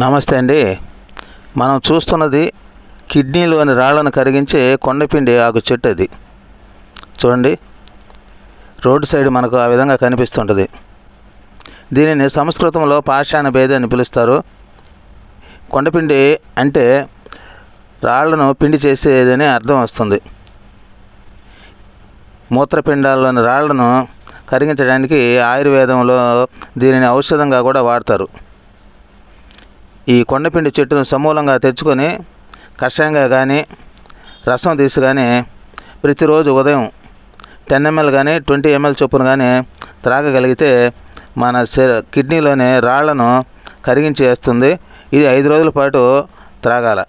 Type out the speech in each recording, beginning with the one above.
నమస్తే అండి. మనం చూస్తున్నది కిడ్నీలోని రాళ్లను కరిగించే కొండపిండి ఆకు చెట్టు. అది చూడండి, రోడ్డు సైడ్ మనకు ఆ విధంగా కనిపిస్తుంటుంది. దీనిని సంస్కృతంలో పాషాణ భేది అని పిలుస్తారు. కొండపిండి అంటే రాళ్లను పిండి చేసేదని అర్థం వస్తుంది. మూత్రపిండాల్లోని రాళ్లను కరిగించడానికి ఆయుర్వేదంలో దీనిని ఔషధంగా కూడా వాడతారు. ఈ కొండపిండి చెట్టును సమూలంగా తెచ్చుకొని కషాయంగా కానీ రసం తీసి కానీ ప్రతిరోజు ఉదయం 10 ml కానీ 20 ml చొప్పున కానీ త్రాగగలిగితే మన కిడ్నీలోని రాళ్లను కరిగించేస్తుంది. ఇది 5 రోజుల పాటు త్రాగాల.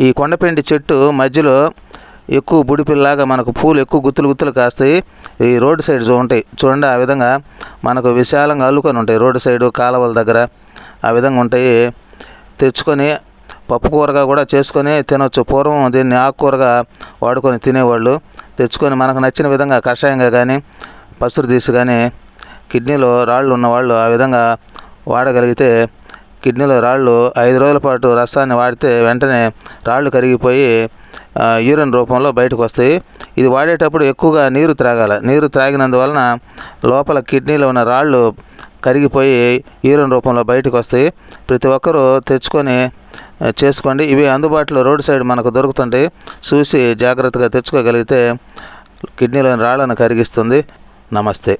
ఈ కొండపిండి చెట్టు మధ్యలో ఎక్కువ బుడిపిల్లాగా మనకు పూలు ఎక్కువ గుత్తులు గుత్తులు కాస్తాయి. ఈ రోడ్డు సైడ్ ఉంటాయి చూడండి, ఆ విధంగా మనకు విశాలంగా అల్లుకొని ఉంటాయి. రోడ్డు సైడు కాలువల దగ్గర ఆ విధంగా ఉంటాయి. తెచ్చుకొని పప్పు కూరగా కూడా చేసుకొని తినవచ్చు. పూర్వం దీన్ని ఆకుకూరగా వాడుకొని తినేవాళ్ళు. తెచ్చుకొని మనకు నచ్చిన విధంగా కషాయంగా కానీ పసురు తీసి కానీ కిడ్నీలో రాళ్ళు ఉన్నవాళ్ళు ఆ విధంగా వాడగలిగితే కిడ్నీలో రాళ్ళు 5 రోజుల పాటు రసాన్ని వాడితే వెంటనే రాళ్ళు కరిగిపోయి యూరిన్ రూపంలో బయటకు వస్తాయి. ఇది వాడేటప్పుడు ఎక్కువగా నీరు త్రాగాల. నీరు త్రాగినందువలన లోపల కిడ్నీలో ఉన్న రాళ్ళు కరిగిపోయి యూరిన్ రూపంలో బయటకు వస్తాయి. ప్రతి ఒక్కరూ తెచ్చుకొని చేసుకోండి. ఇవి అందుబాటులో రోడ్డు సైడ్ మనకు దొరుకుతుంటాయి. చూసి జాగ్రత్తగా తెచ్చుకోగలిగితే కిడ్నీలోని రాళ్లను కరిగిస్తుంది. నమస్తే.